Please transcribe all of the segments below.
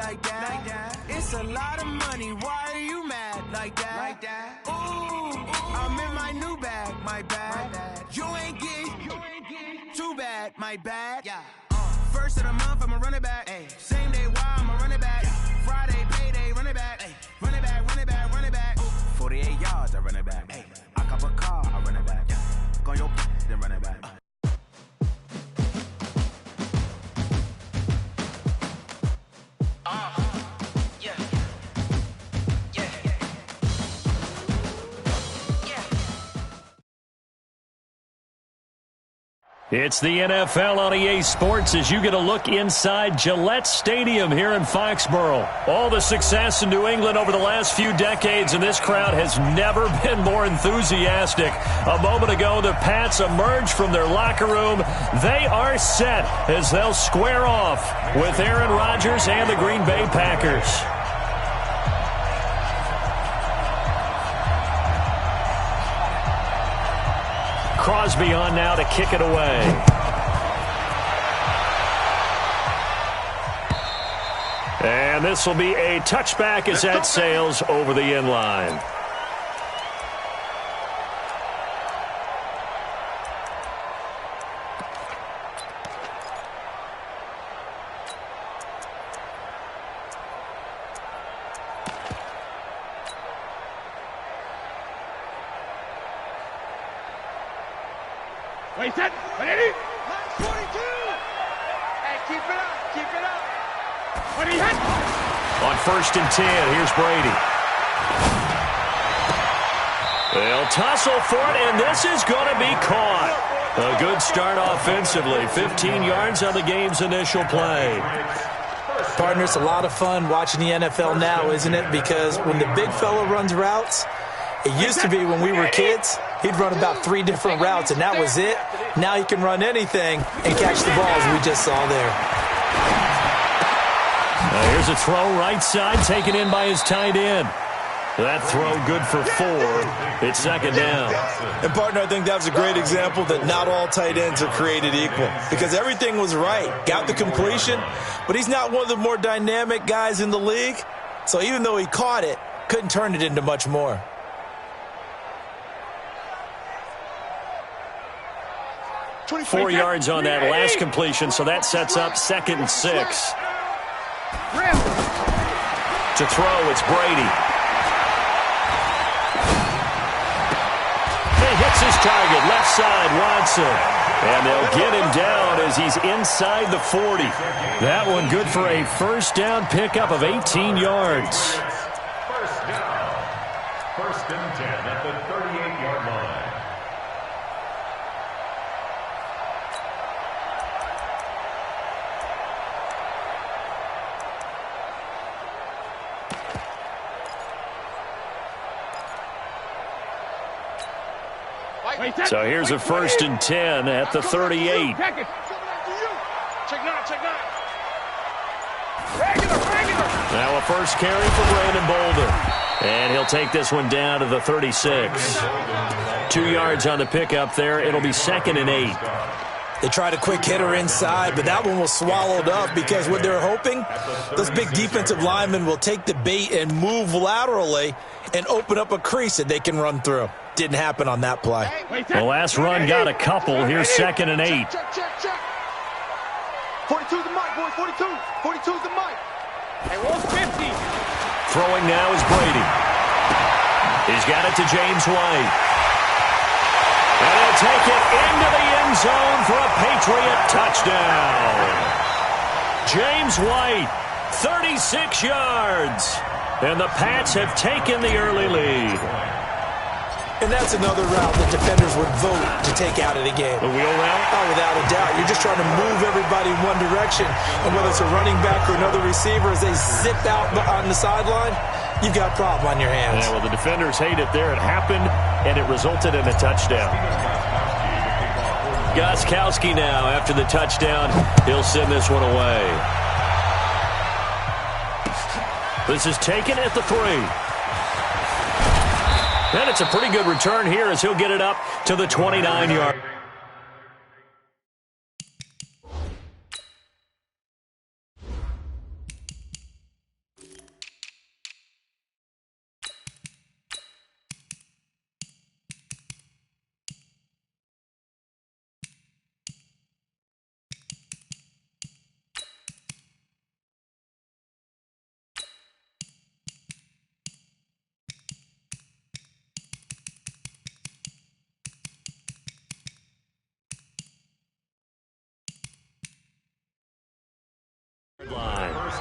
like that. It's a lot of money, why are you mad like that? Ooh, I'm in my new bag, my bad. You ain't get too bad, my bad. First of the month, I'ma run it back. Same day, why I'ma run it back. Friday, payday, run it back. Run it back, run it back, run it back. 48 yards, I run it back. I cop a car, I run it back. Go on your then run it back. It's the NFL on EA Sports as you get a look inside Gillette Stadium here in Foxborough. All the success in New England over the last few decades, and this crowd has never been more enthusiastic. A moment ago, the Pats emerged from their locker room. They are set as they'll square off with Aaron Rodgers and the Green Bay Packers. Crosby on now to kick it away. And this will be a touchback as that sails over the end line. Wait, set, ready? 42! Hey, keep it up, keep it up. What do you hit? On 1st and 10, here's Brady. They'll tussle for it, and this is going to be caught. A good start offensively. 15 yards on the game's initial play. Partner, it's a lot of fun watching the NFL now, isn't it? Because when the big fella runs routes, it used to be when we were kids, he'd run about 3 different routes, and that was it. Now he can run anything and catch the balls we just saw there. Here's a throw right side taken in by his tight end. That throw good for 4. It's 2nd down. And, partner, I think that was a great example that not all tight ends are created equal because everything was right. Got the completion, but he's not one of the more dynamic guys in the league. So even though he caught it, couldn't turn it into much more. Four yards on that last completion, so that sets up 2nd and 6. To throw, it's Brady. He hits his target, left side, Watson. And they'll get him down as he's inside the 40. That one good for a 1st down pickup of 18 yards. 1st down. 1st and 10 at the 38-yard line. So here's a 1st and 10 at the 38. Check 9, check 9. Now a first carry for Brandon Bolden. And he'll take this one down to the 36. 2 yards on the pickup there. It'll be 2nd and 8. They tried a quick hitter inside, but that one was swallowed up because what they're hoping, those big defensive linemen will take the bait and move laterally and open up a crease that they can run through. Didn't happen on that play. The last run got a couple. Here's 2nd and 8. Check. 42's the mic, boys. 42. 42's the mic. Hey, what's 50? Throwing now is Brady. He's got it to James White. And he'll take it into the end zone for a Patriot touchdown. James White, 36 yards. And the Pats have taken the early lead. And that's another route that defenders would vote to take out of the game. The wheel route? Oh, without a doubt. You're just trying to move everybody in one direction. And whether it's a running back or another receiver, as they zip out on the sideline, you've got a problem on your hands. Yeah, well, the defenders hate it there. It happened, and it resulted in a touchdown. Gostkowski now, after the touchdown, he'll send this one away. This is taken at the 3. And it's a pretty good return here as he'll get it up to the 29-yard.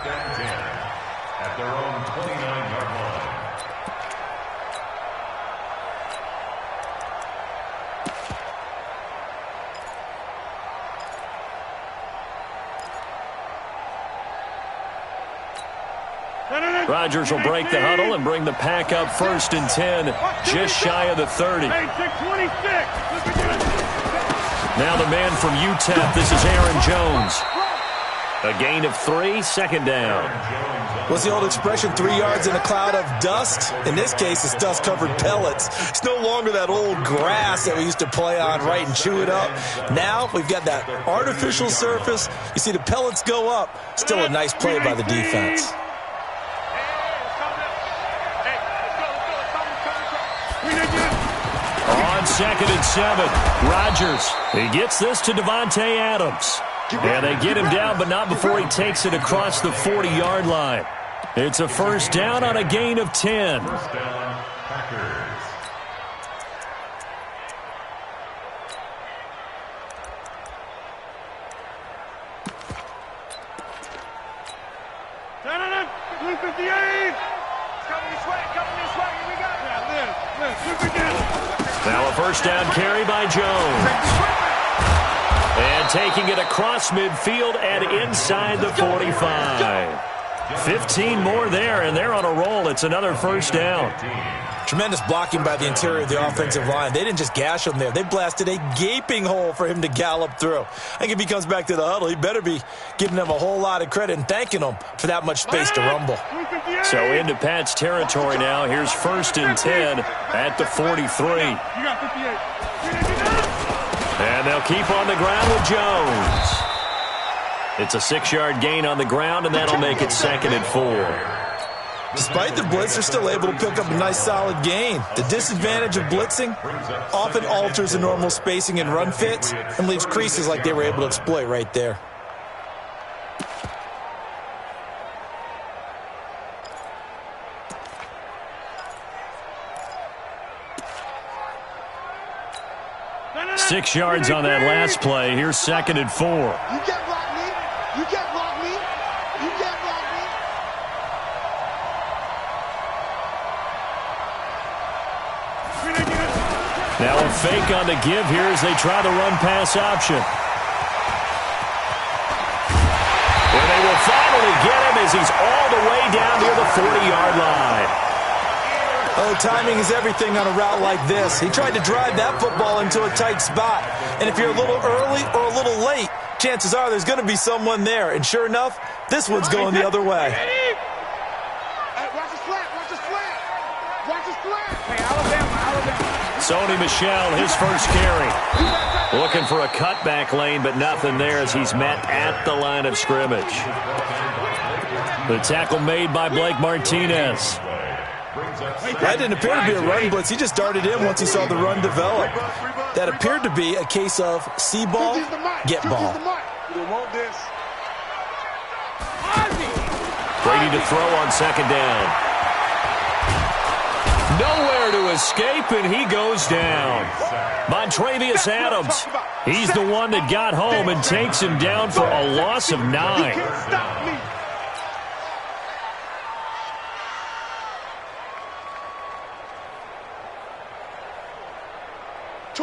and 10 at their own 29-yard line. Rodgers will break the huddle and bring the pack up 1st and 10, just shy of the 30. Now the man from UTEP, this is Aaron Jones. A gain of 3, 2nd down. What's the old expression, 3 yards in a cloud of dust? In this case, it's dust-covered pellets. It's no longer that old grass that we used to play on, right, and chew it up. Now we've got that artificial surface. You see the pellets go up. Still a nice play by the defense. On 2nd and 7, Rodgers. He gets this to Devontae Adams. And they get him down, but not before he takes it across the 40-yard line. It's a 1st down on a gain of 10. 1st down, Packers. Blue 58. Coming this way. Here we go. Now a 1st down carry by Jones. And taking it across midfield and inside the 45. 15 more there, and they're on a roll. It's another 1st down. Tremendous blocking by the interior of the offensive line. They didn't just gash him there. They blasted a gaping hole for him to gallop through. I think if he comes back to the huddle, he better be giving them a whole lot of credit and thanking them for that much space to rumble. So into Pat's territory now. Here's 1st and 10 at the 43. You got 58. And they'll keep on the ground with Jones. It's a 6-yard gain on the ground, and that'll make it 2nd and 4. Despite the blitz, they're still able to pick up a nice solid gain. The disadvantage of blitzing often alters the normal spacing and run fits and leaves creases like they were able to exploit right there. Six yards on that last play. Here's 2nd and 4. You can't block me. You can't block me. You can't block me. Now a fake on the give here as they try the run-pass option. And they will finally get him as he's all the way down near the 40-yard line. Oh, timing is everything on a route like this. He tried to drive that football into a tight spot. And if you're a little early or a little late, chances are there's going to be someone there. And sure enough, this one's going the other way. Hey, watch the slant. Watch the slant. Watch the slant. Hey, Alabama. Sony Michel, his 1st carry. Looking for a cutback lane, but nothing there as he's met at the line of scrimmage. The tackle made by Blake Martinez. That didn't appear to be a run blitz. He just darted in once he saw the run develop. That appeared to be a case of see ball, get ball. Brady to throw on 2nd down. Nowhere to escape, and he goes down. Montravius Adams, he's the one that got home and takes him down for a loss of 9.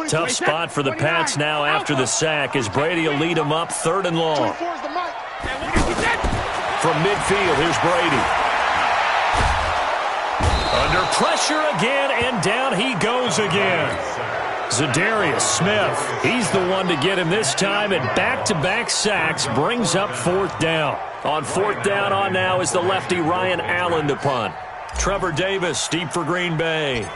Tough spot for the Pats now after the sack as Brady will lead them up 3rd and long. From midfield, here's Brady. Under pressure again, and down he goes again. Zadarius Smith, he's the one to get him this time, and back-to-back sacks brings up 4th down. On 4th down on now is the lefty Ryan Allen to punt. Trevor Davis deep for Green Bay.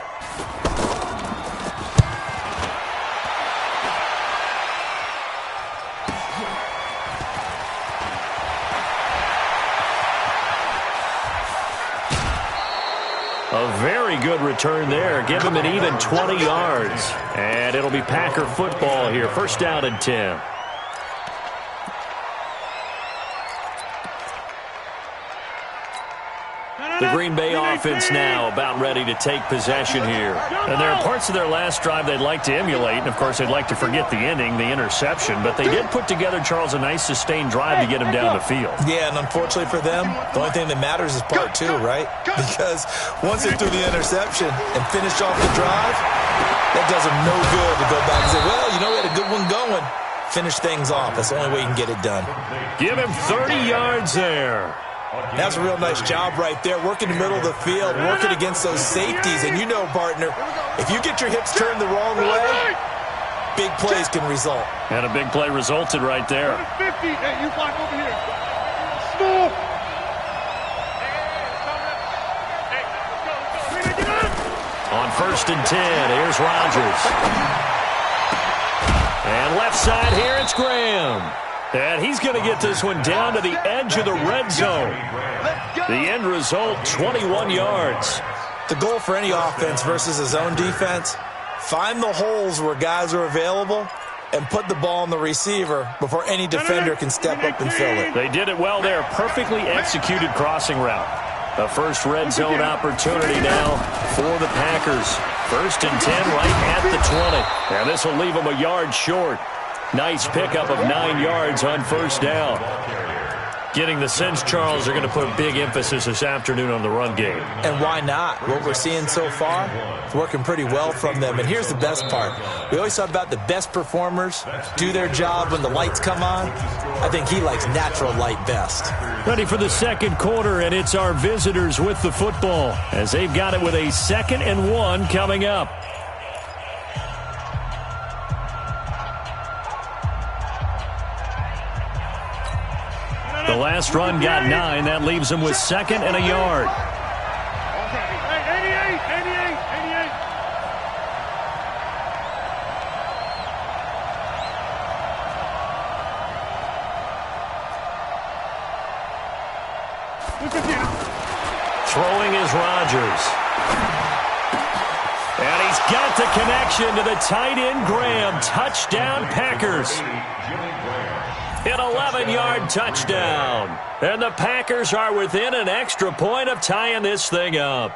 A very good return there. Give him an even 20 yards. And it'll be Packer football here. 1st down and 10. The Green Bay offense now about ready to take possession here. And there are parts of their last drive they'd like to emulate. And, of course, they'd like to forget the ending, the interception. But they did put together, Charles, a nice sustained drive to get him down the field. Yeah, and unfortunately for them, the only thing that matters is part two, right? Because once they threw the interception and finished off the drive, that does them no good to go back and say, well, you know, we had a good one going. Finish things off. That's the only way you can get it done. Give him 30 yards there. That's a real nice job right there. Working the middle of the field, working against those safeties. And you know, partner, if you get your hips turned the wrong way, big plays can result. And a big play resulted right there. 50. Hey, you block over here. Stop. On 1st and 10, here's Rodgers. And left side here, it's Graham. And he's going to get this one down to the edge of the red zone. The end result, 21 yards. The goal for any offense versus a zone defense, find the holes where guys are available and put the ball on the receiver before any defender can step up and fill it. They did it well there. Perfectly executed crossing route. A first red zone opportunity now for the Packers. 1st and 10 right at the 20. And this will leave them a yard short. Nice pickup of 9 yards on 1st down. Getting the sense, Charles, they're going to put a big emphasis this afternoon on the run game. And why not? What we're seeing so far is working pretty well from them. And here's the best part. We always talk about the best performers do their job when the lights come on. I think he likes natural light best. Ready for the second quarter, and it's our visitors with the football as they've got it with a 2nd and 1 coming up. The last run got 9. That leaves him with 2nd and a yard. 88. Throwing is Rodgers. And he's got the connection to the tight end, Graham. Touchdown, Packers. An 11-yard touchdown. And the Packers are within an extra point of tying this thing up.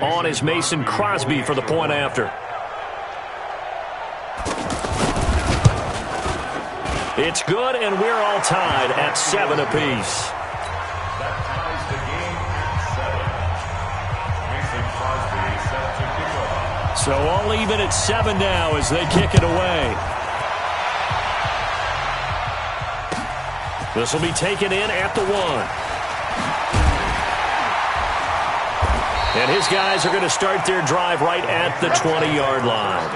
On is Mason Crosby for the point after. It's good, and we're all tied at 7 apiece. That ties the game at 7. Mason Crosby set to kick off. So all even at 7 now as they kick it away. This will be taken in at the 1. And his guys are going to start their drive right at the 20-yard line.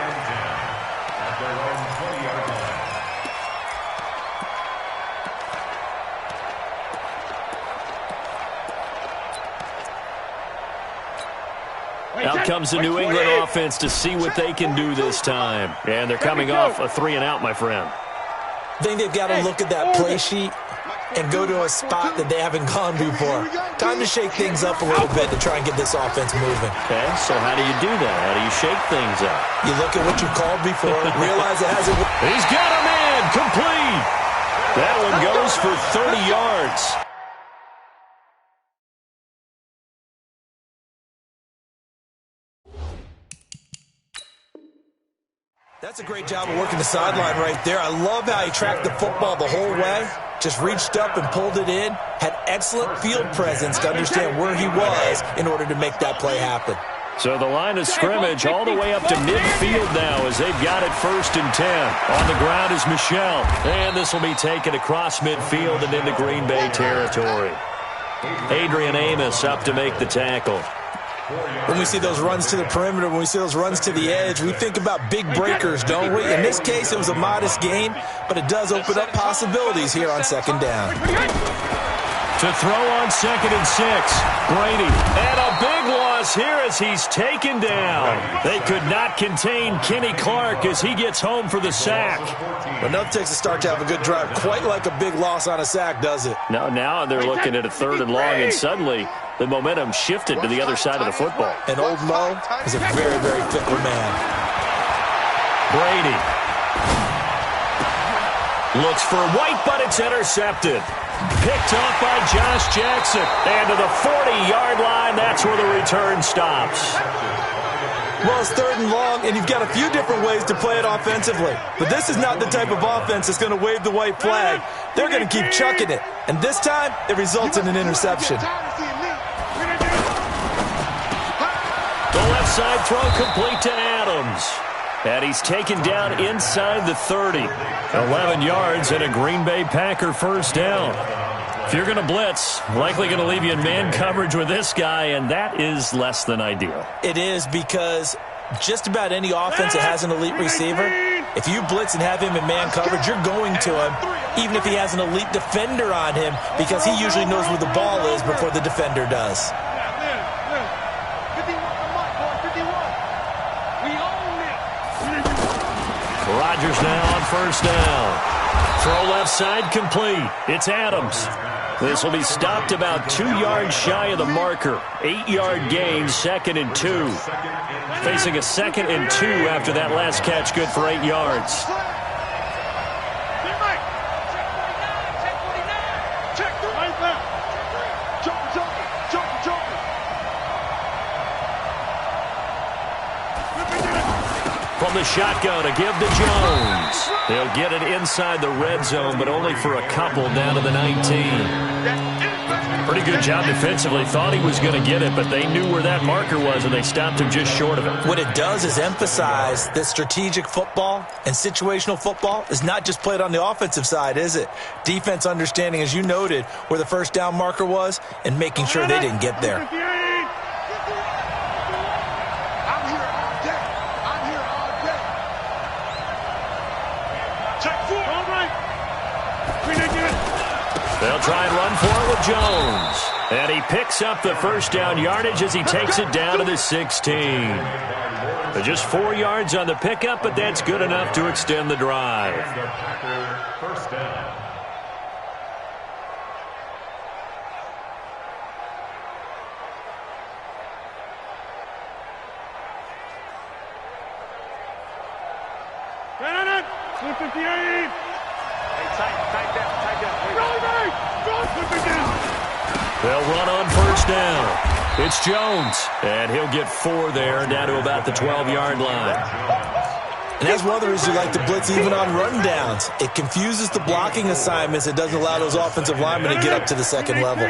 Out comes the New England offense to see what they can do this time. And they're coming off a 3-and-out, my friend. I think they've got to look at that play sheet and go to a spot that they haven't gone before. Time to shake things up a little bit to try and get this offense moving. Okay, so how do you do that? How do you shake things up? You look at what you called before, realize it hasn't worked. He's got a man, complete. That one goes for 30 yards. That's a great job of working the sideline right there. I love how he tracked the football the whole way. Just reached up and pulled it in. Had excellent field presence to understand where he was in order to make that play happen. So the line of scrimmage all the way up to midfield now as they've got it 1st and 10. On the ground is Michel. And this will be taken across midfield and into Green Bay territory. Adrian Amos up to make the tackle. When we see those runs to the perimeter, when we see those runs to the edge, we think about big breakers, don't we? In this case, it was a modest gain, but it does open up possibilities here on 2nd down. To throw on 2nd and 6, Brady. And a big loss here as he's taken down. They could not contain Kenny Clark as he gets home for the sack. But enough takes a start to have a good drive. Quite like a big loss on a sack, does it? No, now they're looking at a 3rd and long, and suddenly the momentum shifted to the other side of the football. And old Mo is a very, very fickle man. Brady. Looks for White, but it's intercepted. Picked off by Josh Jackson. And to the 40-yard line, that's where the return stops. Well, it's 3rd and long, and you've got a few different ways to play it offensively. But this is not the type of offense that's going to wave the white flag. They're going to keep chucking it. And this time, it results in an interception. The left side throw complete to Adams. And he's taken down inside the 30. 11 yards and a Green Bay Packer first down. If you're going to blitz, likely going to leave you in man coverage with this guy, and that is less than ideal. It is, because just about any offense that has an elite receiver, if you blitz and have him in man coverage, you're going to him, even if he has an elite defender on him, because he usually knows where the ball is before the defender does. Rodgers now on first down. Throw left side complete. It's Adams. This will be stopped about 2 yards shy of the marker. 8-yard gain, 2nd and 2. Facing a 2nd and 2 after that last catch, good for 8 yards. From the shotgun, a give to Jones. They'll get it inside the red zone, but only for a couple down to the 19. Pretty good job defensively. Thought he was going to get it, but they knew where that marker was, and they stopped him just short of it. What it does is emphasize that strategic football and situational football is not just played on the offensive side, is it? Defense understanding, as you noted, where the first down marker was and making sure they didn't get there. They'll try and run for it with Jones. And he picks up the first down yardage as he takes it down to the 16. Just 4 yards on the pickup, but that's good enough to extend the drive. First down. They'll run on first down. It's Jones, and he'll get 4 there, down to about the 12-yard line. And that's one of the reasons you like to blitz even on rundowns. It confuses the blocking assignments. It doesn't allow those offensive linemen to get up to the second level.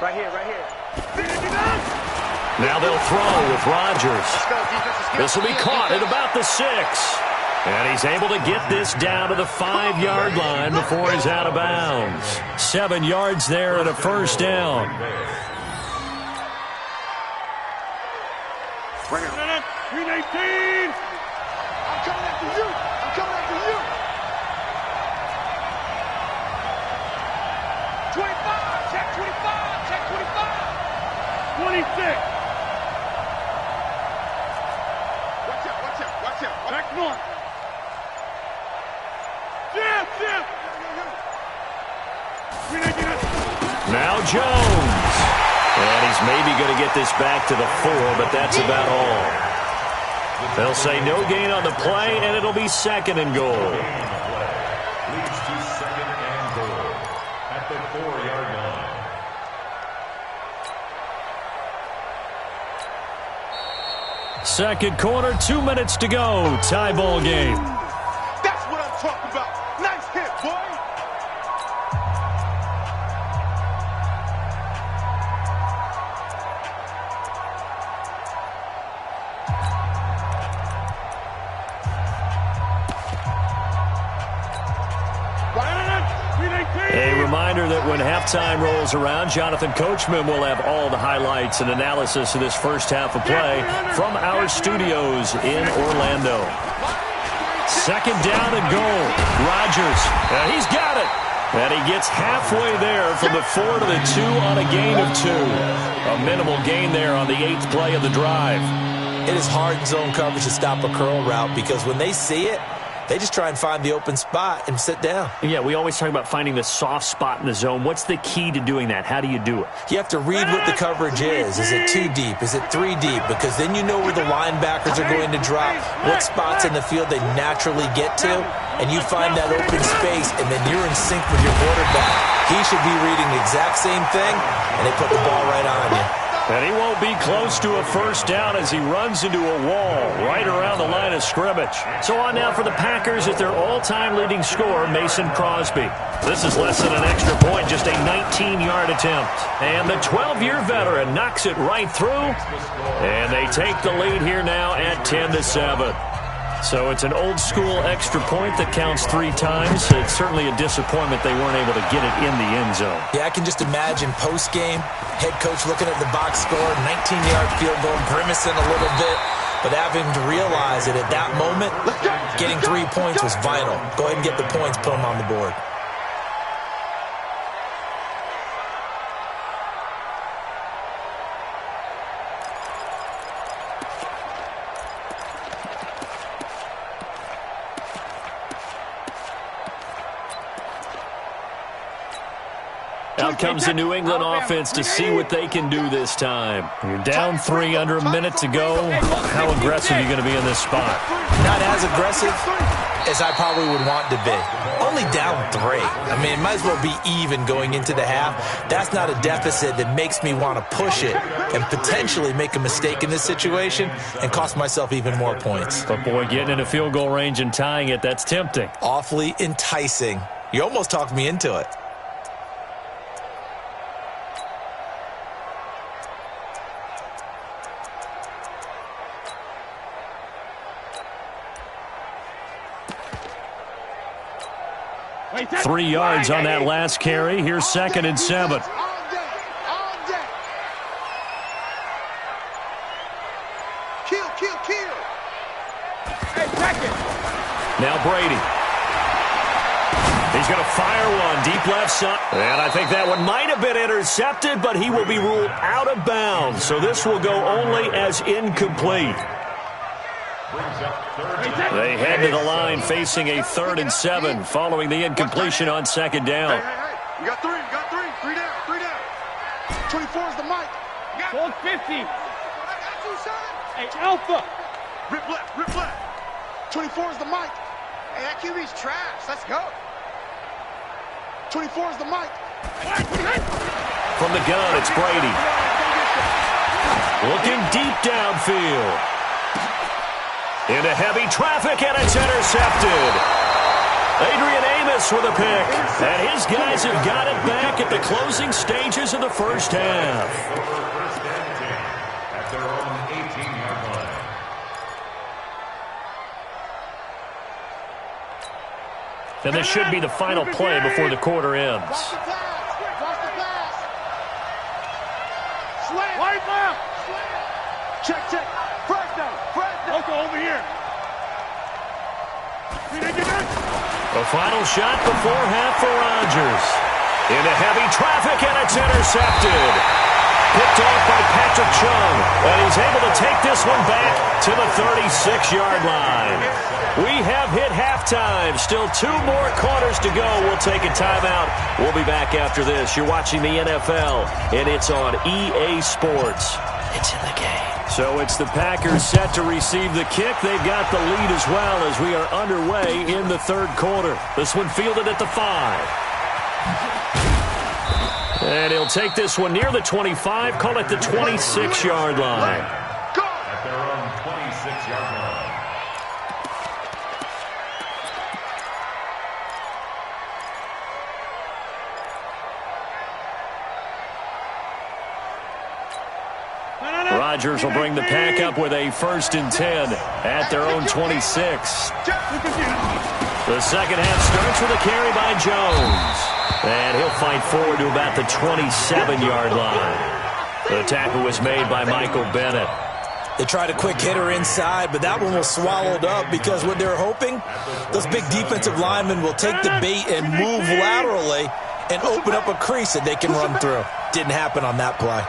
Right here. Now they'll throw with Rodgers. This will be caught at about the 6. And he's able to get this down to the 5-yard line before he's out of bounds. 7 yards there and a first down. Right here. 319. I'm coming after you. 25. Check 25. 26. Watch out. Back north. Jim. Now Jones. And he's maybe going to get this back to the 4, but that's about all. They'll say no gain on the play, and it'll be 2nd and goal. Leads to 2nd and goal at the 4-yard line. Second quarter, 2 minutes to go. Tie ball game. That's what I'm talking about. Nice hit, boy. A reminder that when halftime rolls around, Jonathan Coachman will have all the highlights and analysis of this first half of play from our studios in Orlando. 2nd down and goal. Rodgers, he's got it. And he gets halfway there from the 4 to the 2 on a gain of 2. A minimal gain there on the 8th play of the drive. It is hard in zone coverage to stop a curl route because when they see it, they just try and find the open spot and sit down. Yeah, we always talk about finding the soft spot in the zone. What's the key to doing that? How do you do it? You have to read what the coverage is. Is it 2 deep? Is it 3 deep? Because then you know where the linebackers are going to drop, what spots in the field they naturally get to, and you find that open space, and then you're in sync with your quarterback. He should be reading the exact same thing, and they put the ball right on you. And he won't be close to a first down as he runs into a wall right around the line of scrimmage. So on now for the Packers is their all-time leading scorer, Mason Crosby. This is less than an extra point, just a 19-yard attempt. And the 12-year veteran knocks it right through. And they take the lead here now at 10-7. So it's an old-school extra point that counts 3 times. It's certainly a disappointment they weren't able to get it in the end zone. Yeah, I can just imagine post-game, head coach looking at the box score, 19-yard field goal, grimacing a little bit, but having to realize that at that moment, getting 3 points was vital. Go ahead and get the points, put them on the board. Out comes the New England offense to see what they can do this time. You're down 3 under a minute to go. How aggressive are you going to be in this spot? Not as aggressive as I probably would want to be. Only down 3. I mean, it might as well be even going into the half. That's not a deficit that makes me want to push it and potentially make a mistake in this situation and cost myself even more points. But, boy, getting into field goal range and tying it, that's tempting. Awfully enticing. You almost talked me into it. – 3 yards on that last carry. Here's 2nd and 7. Kill. Hey, second. Now Brady. He's going to fire one deep left side. And I think that one might have been intercepted, but he will be ruled out of bounds. So this will go only as incomplete. They head to the line facing a 3rd and 7 following the incompletion on 2nd down. Hey. You got 3. 3 down. 24 is the mic. Hold 50. Hey, Alpha. Rip left. 24 is the mic. Hey, that QB's trash. Let's go. 24 is the mic. From the gun, it's Brady. Looking deep downfield. Into heavy traffic, and it's intercepted. Adrian Amos with a pick. And his guys have got it back at the closing stages of the first half. At their own 18-yard line. And this should be the final play before the quarter ends. Watch the pass. Slant. Wide left. Check. Fresno. Okay, over here. A final shot before half for Rodgers. Into heavy traffic, and it's intercepted. Picked off by Patrick Chung, and he's able to take this one back to the 36-yard line. We have hit halftime. Still 2 more quarters to go. We'll take a timeout. We'll be back after this. You're watching the NFL, and it's on EA Sports. It's in the game. So it's the Packers set to receive the kick. They've got the lead as well as we are underway in the 3rd quarter. This one fielded at the 5. And he'll take this one near the 25, call it the 26-yard line. At their own 26-yard line. Rodgers will bring the pack up with a 1st and 10 at their own 26. The second half starts with a carry by Jones. And he'll fight forward to about the 27-yard line. The tackle was made by Michael Bennett. They tried a quick hitter inside, but that one was swallowed up because what they're hoping, those big defensive linemen will take the bait and move laterally and open up a crease that they can run through. Didn't happen on that play.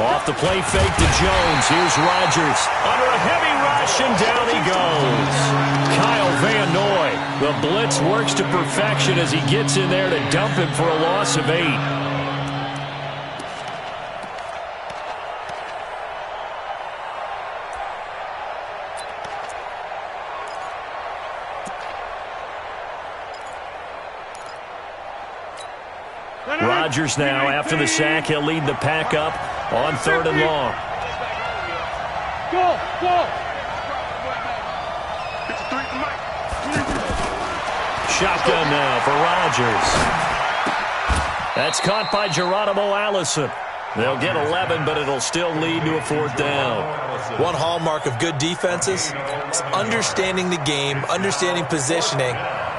Off the play fake to Jones. Here's Rodgers. Under a heavy rush, and down he goes. Kyle Van Noy. The blitz works to perfection as he gets in there to dump him for a loss of 8. Rodgers now, after the sack, he'll lead the pack up on 3rd and long. Go! Shotgun now for Rodgers. That's caught by Geronimo Allison. They'll get 11, but it'll still lead to a 4th down. One hallmark of good defenses is understanding the game, understanding positioning,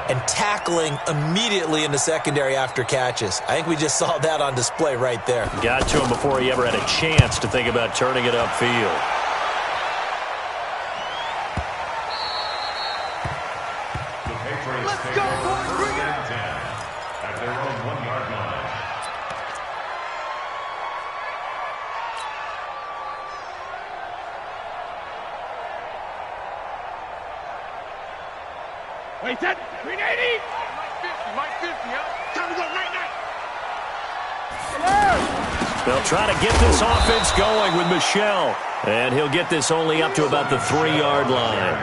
and tackling immediately in the secondary after catches. I think we just saw that on display right there. Got to him before he ever had a chance to think about turning it upfield. The Patriots take over 1st and 10 at their own 1-yard line. Wait, that 380. Mike 50, huh? Time to go night. They'll try to get this offense going with Michel. And he'll get this only up to about the 3-yard line.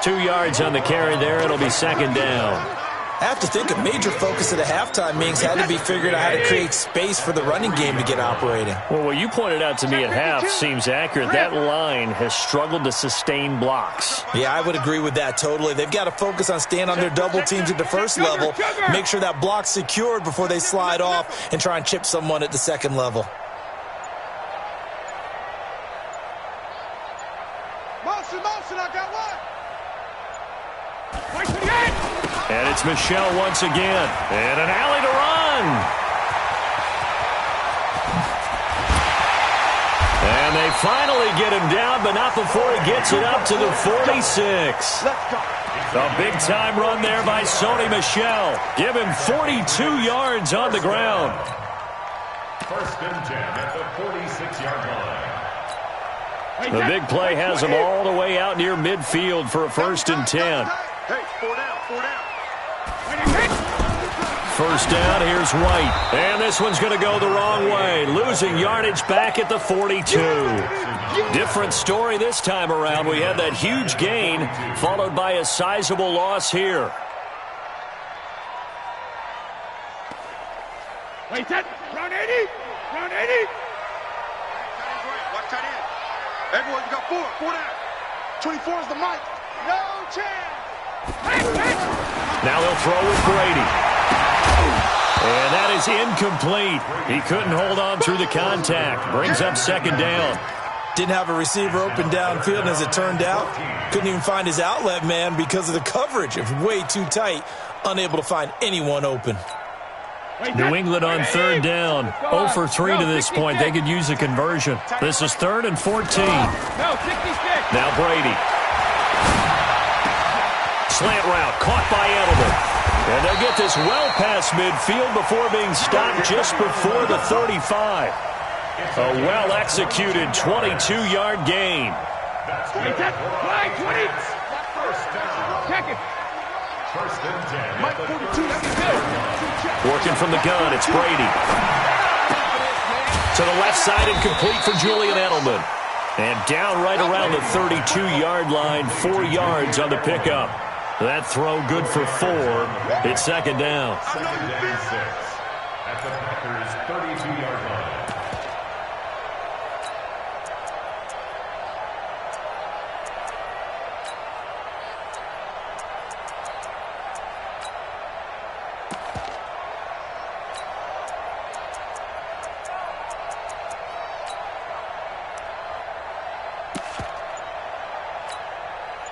2 yards on the carry there. It'll be 2nd down. I have to think a major focus at the halftime meetings had to be figuring out how to create space for the running game to get operating. Well, what you pointed out to me at half seems accurate. That line has struggled to sustain blocks. Yeah, I would agree with that totally. They've got to focus on staying on their double teams at the first level, make sure that block's secured before they slide off and try and chip someone at the 2nd level. Motion, I got one. And it's Michel once again. And an alley to run. And they finally get him down, but not before he gets it up to the 46. A big-time run there by Sony Michel. Give him 42 yards on the ground. 1st and 10 at the 46-yard line. The big play has him all the way out near midfield for a 1st and 10. Hey, 4 down. 1st down, here's White. And this one's going to go the wrong way. Losing yardage back at the 42. Different story this time around. We had that huge gain, followed by a sizable loss here. Wait, that round 80. Watch tight end. Everyone, you got 4 down. 24 is the mic. No chance. Now they'll throw with Brady. And that is incomplete. He couldn't hold on through the contact. Brings up 2nd down. Didn't have a receiver open downfield, and as it turned out, couldn't even find his outlet man because of the coverage. It was way too tight, unable to find anyone open. New England on 3rd down. 0 for 3 to this point. They could use a conversion. This is 3rd and 14. Now Brady. Slant route caught by Edelman. And they'll get this well past midfield before being stopped just before the 35. A well-executed 22-yard gain. First and 10. Working from the gun, it's Brady. To the left side and complete for Julian Edelman. And down right around the 32-yard line, 4 yards on the pickup. That throw good for 4. It's 2nd down. 2nd and 6 at the Packers' 32-yard line.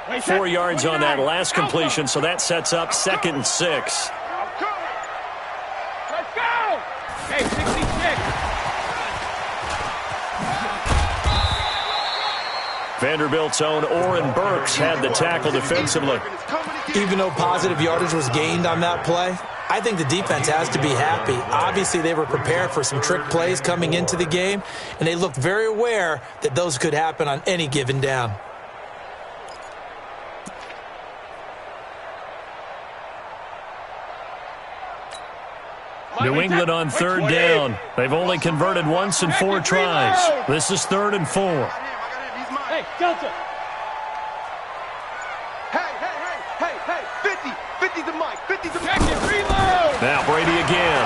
Wait, 4 yards on that last completion, so that sets up 2nd and 6. Let's go! Hey, 66. Vanderbilt's own Oren Burks had the tackle defensively. Even though positive yardage was gained on that play, I think the defense has to be happy. Obviously, they were prepared for some trick plays coming into the game, and they looked very aware that those could happen on any given down. New England on third down. They've only converted once in 4 tries. This is 3rd and 4. Hey, Delta. Hey, 50 to Mike, 50 to Mike. Reload. Now Brady again.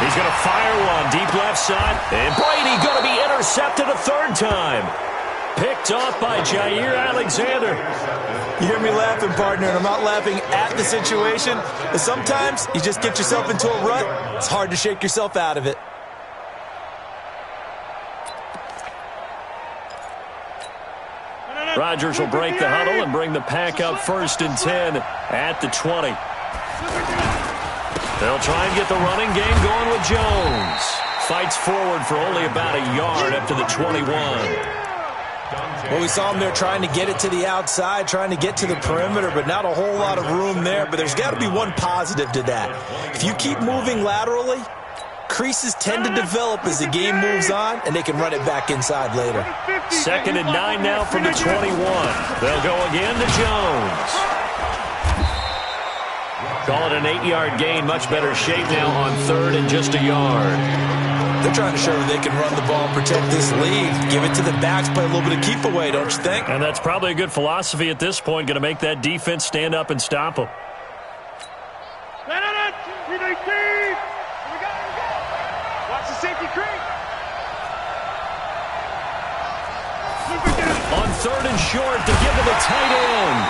He's going to fire one deep left side. And Brady going to be intercepted a 3rd time. Picked off by Jair Alexander. You hear me laughing, partner, and I'm not laughing at the situation. But sometimes you just get yourself into a rut. It's hard to shake yourself out of it. Rodgers will break the huddle and bring the pack up 1st and 10 at the 20. They'll try and get the running game going with Jones. Fights forward for only about a yard up to the 21. Well, we saw him there trying to get it to the outside, trying to get to the perimeter, but not a whole lot of room there. But there's got to be one positive to that. If you keep moving laterally, creases tend to develop as the game moves on, and they can run it back inside later. 2nd and 9 now from the 21. They'll go again to Jones. Call it an 8-yard gain. Much better shape now on 3rd and just a yard. They're trying to show that they can run the ball and protect this lead. Give it to the backs, play a little bit of keep away, don't you think? And that's probably a good philosophy at this point. Going to make that defense stand up and stop them. Watch the safety creep. On 3rd and short to give to the tight end.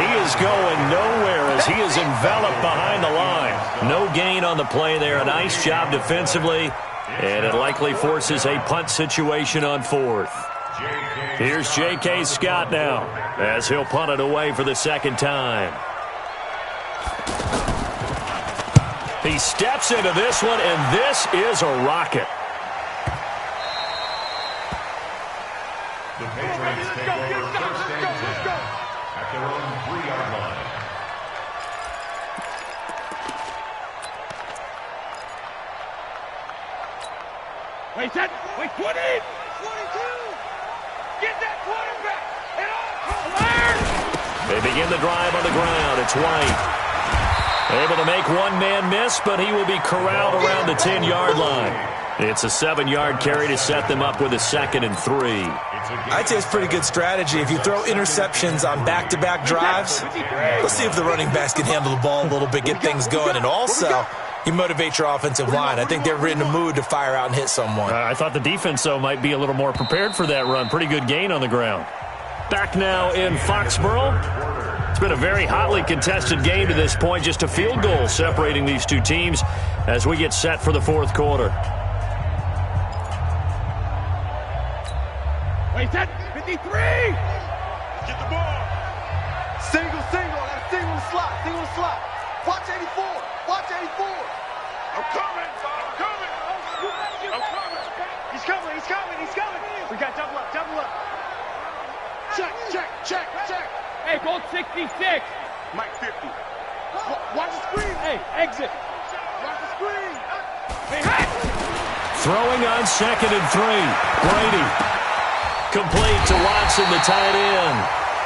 He is going nowhere as he is enveloped behind the line. No gain on the play there. A nice job defensively. And it likely forces a punt situation on 4th. Here's J.K. Scott now as he'll punt it away for the 2nd time. He steps into this one, and this is a rocket. The Patriots take over 1st and 10 at their own 3-yard line. Wait, 20! 22! Get that quarterback! They begin the drive on the ground. It's White. Able to make one man miss, but he will be corralled around the 10-yard line. It's a 7-yard carry to set them up with a 2nd and 3. I'd say it's pretty good strategy. If you throw interceptions on back-to-back drives, let's see if the running backs can handle the ball a little bit, get things going, and also you motivate your offensive line. I think they're in the mood to fire out and hit someone. I thought the defense, though, might be a little more prepared for that run. Pretty good gain on the ground. Back now in Foxborough. It's been a very hotly contested game to this point. Just a field goal separating these two teams as we get set for the 4th quarter. Wait, 53! Get the ball. Single. That's single in the slot. Watch 84. I'm coming. He's coming. We got double up. Check. Hey, goal 66. Mike 50. Watch the screen. Hey, exit. Watch the screen. Hey, Throwing on 2nd and 3. Brady. Complete to Watson, the tight end.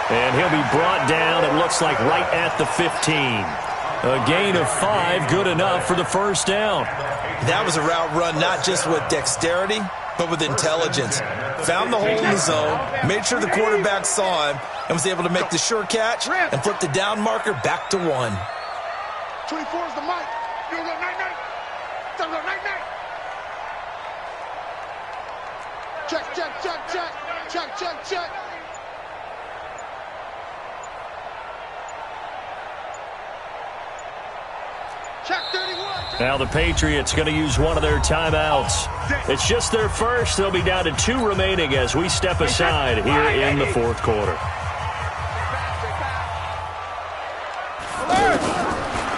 And he'll be brought down, it looks like, right at the 15. A gain of 5, good enough for the 1st down. That was a route run not just with dexterity, but with intelligence. Found the hole in the zone, made sure the quarterback saw him, and was able to make the sure catch and flip the down marker back to 1. 24 is the mic. You go night. Check. Check 31. Now the Patriots going to use one of their timeouts. It's just their first. They'll be down to 2 remaining as we step aside here in the 4th quarter.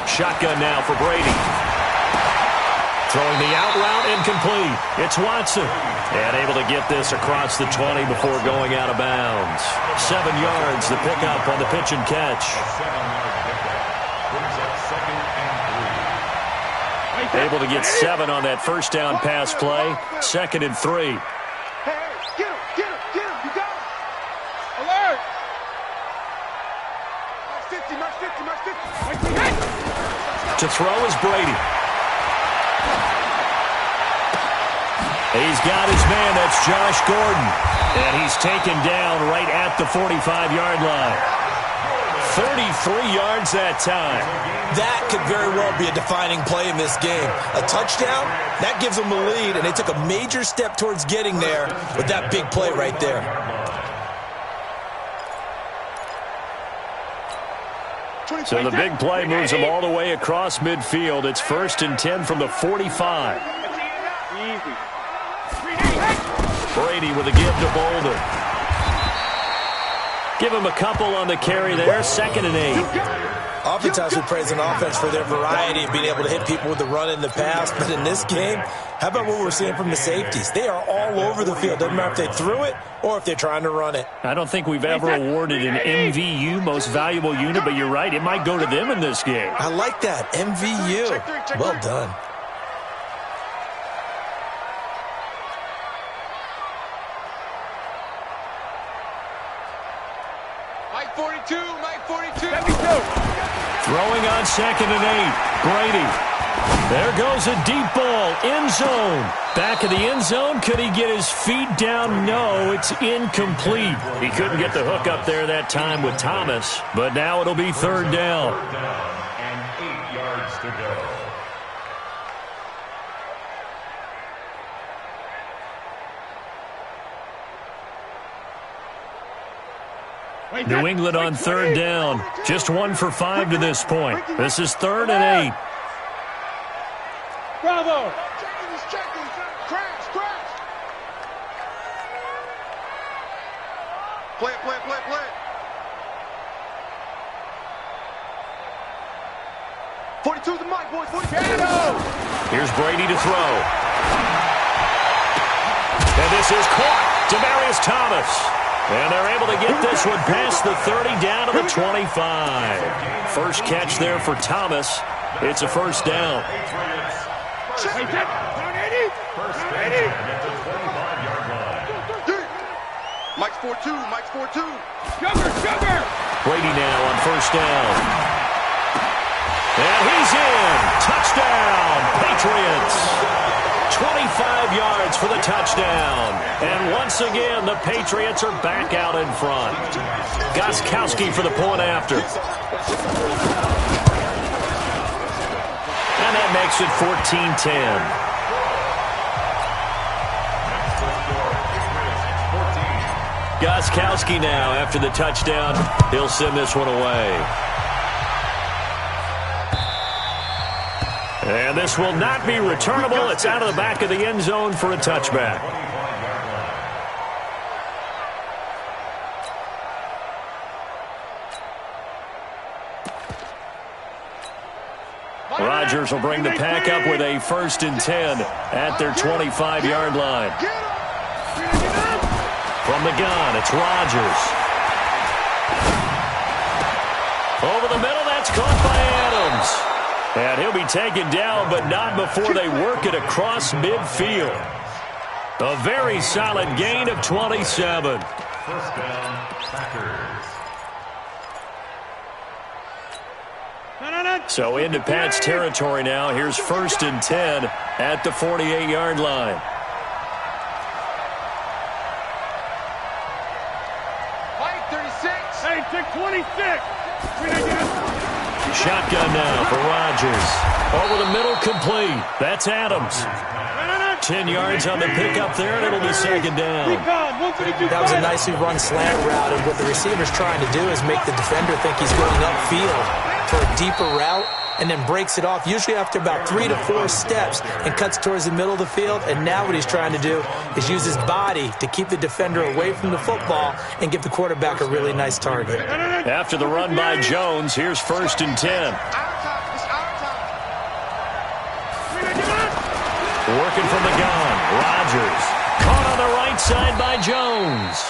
Shotgun now for Brady. Throwing the out route incomplete. It's Watson. And able to get this across the 20 before going out of bounds. 7 yards, the pickup on the pitch and catch. A 7-yard pickup brings up 2nd and 3. Able to get 7 on that first down pass play. 2nd and 3. Hey, get him, get him, get him. You got him. Alert. Match 50, match 50, match 50. To throw is Brady. He's got his man. That's Josh Gordon. And he's taken down right at the 45-yard line. 33 yards that time. That could very well be a defining play in this game. A touchdown, that gives them the lead, and they took a major step towards getting there with that big play right there. So the big play moves them all the way across midfield. It's 1st and 10 from the 45. Brady with a give to Bolden. Give him a couple on the carry there. 2nd and 8. Oftentimes we praise an offense for their variety of being able to hit people with the run in the pass. But in this game, how about what we're seeing from the safeties? They are all over the field. Doesn't matter if they threw it or if they're trying to run it. I don't think we've ever awarded an MVU, most valuable unit, but you're right. It might go to them in this game. I like that. MVU. Well done. Mike 42, Mike 42. Throwing on 2nd and 8. Brady. There goes a deep ball. End zone. Back of the end zone. Could he get his feet down? No, it's incomplete. He couldn't get the hook up there that time with Thomas, but now it'll be 3rd down. And 8 yards to go. New England on 3rd down. Just 1 for 5 to this point. This is 3rd and 8. Bravo. Checkers. Crash. Play. 42's the mic, boys. 42. Here's Brady to throw. And this is caught. Demaryius Thomas. And they're able to get this one past the 30 down to the 25. First catch there for Thomas. It's a 1st down. First down at the 25-yard line. Mike's 4-2. Sugar. Brady now on 1st down. And he's in. Touchdown, Patriots. 25 yards for the touchdown. And once again, the Patriots are back out in front. Gostkowski for the point after. And that makes it 14-10. Gostkowski now after the touchdown. He'll send this one away. And this will not be returnable. It's out of the back of the end zone for a touchback. Rodgers will bring the pack up with a 1st and 10 at their 25-yard line. From the gun, it's Rodgers. Over the middle, that's caught by Adams. And he'll be taken down, but not before they work it across midfield. A very solid gain of 27. 1st down, Packers. So into Pat's territory now. Here's 1st and 10 at the 48-yard line. Mike 36. Hey, take 26. Shotgun now for Rodgers. Over the middle, complete. That's Adams. 10 yards on the pickup there, and it'll be 2nd down. That was a nicely run slant route, and what the receiver's trying to do is make the defender think he's going upfield for a deeper route, and then breaks it off, usually after about 3 to 4 steps, and cuts towards the middle of the field. And now what he's trying to do is use his body to keep the defender away from the football and give the quarterback a really nice target. After the run by Jones, here's 1st and 10. Working from the gun, Rodgers. Caught on the right side by Jones.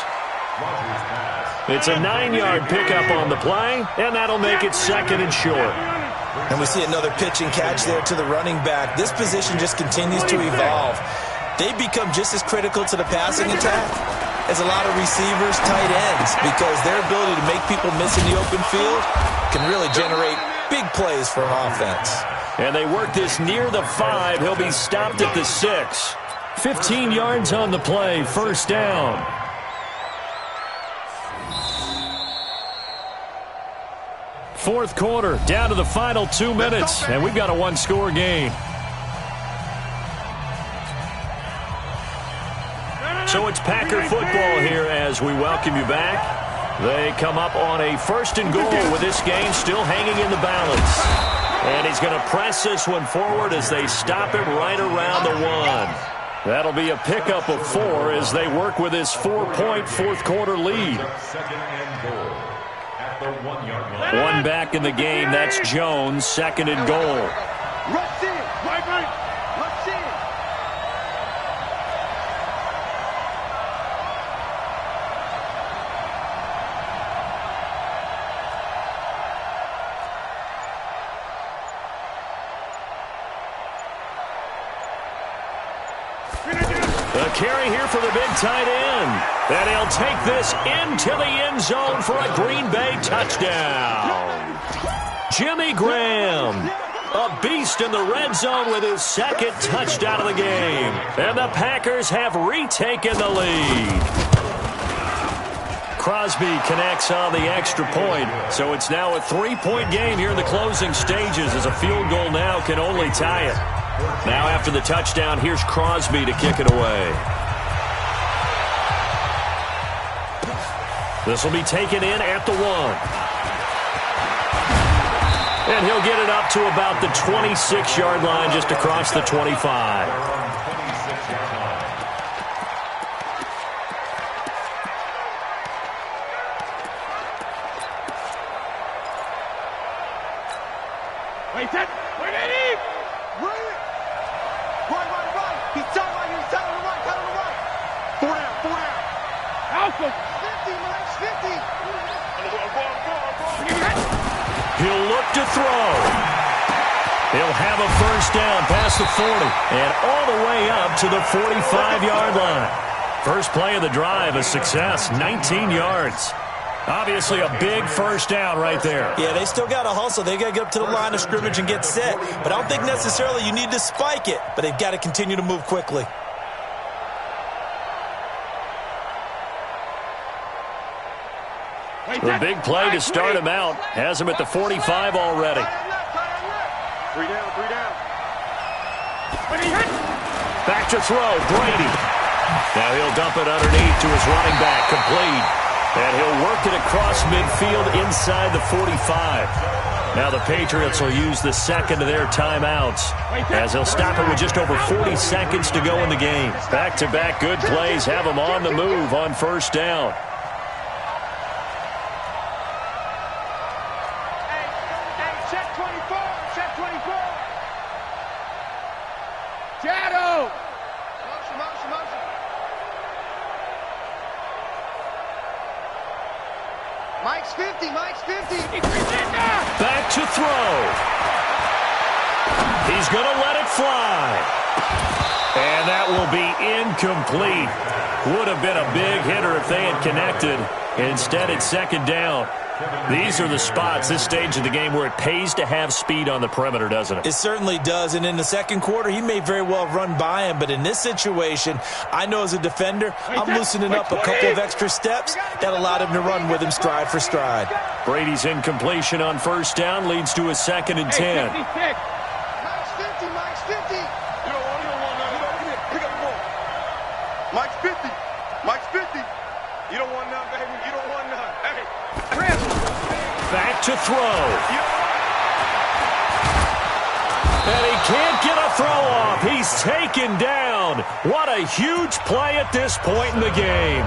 It's a 9-yard pickup on the play, and that'll make it 2nd and short. And we see another pitch and catch there to the running back. This position just continues to evolve. They become just as critical to the passing attack as a lot of receivers, tight ends, because their ability to make people miss in the open field can really generate big plays for an offense. And they work this near the 5. He'll be stopped at the 6. 15 yards on the play, first down. Fourth quarter, down to the final 2 minutes, and we've got a one-score game. So it's Packer football here as we welcome you back. They come up on a 1st and goal with this game still hanging in the balance. And he's going to press this one forward as they stop him right around the 1. That'll be a pickup of 4 as they work with his 4-point fourth quarter lead. 2nd and goal at the 1-yard line. One back in the game, that's Jones, 2nd and goal. Rush in. Right. Rush in. The carry here for the big tight end. And he'll take this into the end zone for a Green Bay touchdown. Jimmy Graham, a beast in the red zone with his 2nd touchdown of the game. And the Packers have retaken the lead. Crosby connects on the extra point, so it's now a 3-point game here in the closing stages as a field goal now can only tie it. Now after the touchdown, here's Crosby to kick it away. This will be taken in at the 1. And he'll get it up to about the 26-yard line just across the 25. Wait, set. Wait, Eddie. Right. He's telling you. He's telling the right. 4 down. Alpha. 50, Mike's 50. He'll look to throw. He'll have a first down past the 40 and all the way up to the 45-yard line. First play of the drive, a success, 19 yards. Obviously a big first down right there. Yeah, they still got to hustle. They got to get up to the line of scrimmage and get set. But I don't think necessarily you need to spike it, but they've got to continue to move quickly. The big play to start him out has him at the 45 already. 3 down. Back to throw, Brady. Now he'll dump it underneath to his running back, complete. And he'll work it across midfield inside the 45. Now the Patriots will use the 2nd of their timeouts as they'll stop it with just over 40 seconds to go in the game. Back-to-back good plays have them on the move on first down. Check 24. Shadow. Motion. Mike's 50. Back to throw. He's going to let it fly. And that will be incomplete. Would have been a big hitter if they had connected. Instead, it's 2nd down. These are the spots, this stage of the game, where it pays to have speed on the perimeter, doesn't it? It certainly does, and in the 2nd quarter, he may very well run by him, but in this situation, I know as a defender, I'm loosening up a couple of extra steps that allowed him to run with him stride for stride. Brady's incompletion on first down leads to a 2nd and 10. Mike's 50. You don't want none. Come here, pick up the ball. Mike's 50. You don't want none, baby. You don't want none. Hey. Back to throw. And he can't get a throw off. He's taken down. What a huge play at this point in the game.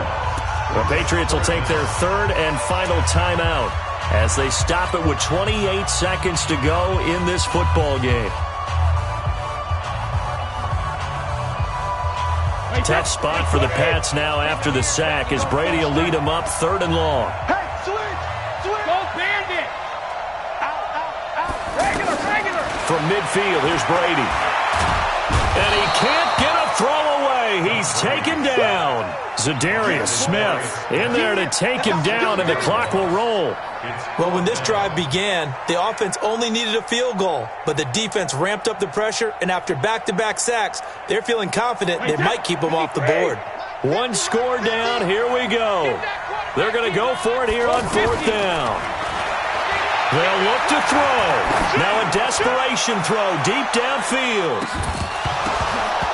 The Patriots will take their 3rd and final timeout as they stop it with 28 seconds to go in this football game. Tough spot for the Pats now after the sack as Brady will lead them up 3rd and long. Hey, switch. Go Bandit. Out. Regular. from midfield. Here's Brady. And he can't get a throw away. He's taken down. Zadarius Smith in there to take him down, and the clock will roll. Well, when this drive began, the offense only needed a field goal, but the defense ramped up the pressure, and after back-to-back sacks, they're feeling confident they might keep them off the board. One score down. Here we go. They're going to go for it here on 4th down. They'll look to throw. Now a desperation throw deep downfield.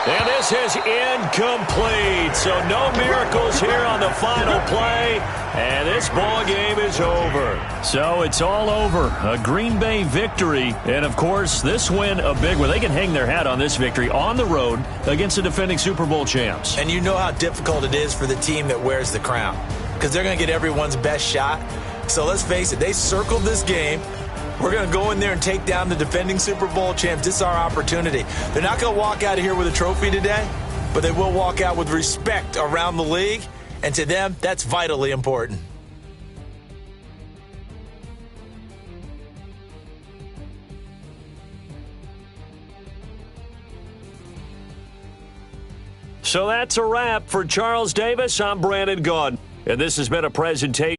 And this is incomplete. So no miracles here on the final play. And this ball game is over. So it's all over. A Green Bay victory. And, of course, this win a big one. They can hang their hat on this victory on the road against the defending Super Bowl champs. And you know how difficult it is for the team that wears the crown, because they're going to get everyone's best shot. So let's face it, they circled this game. We're going to go in there and take down the defending Super Bowl champs. This is our opportunity. They're not going to walk out of here with a trophy today, but they will walk out with respect around the league. And to them, that's vitally important. So that's a wrap for Charles Davis. I'm Brandon Gaudin, and this has been a presentation.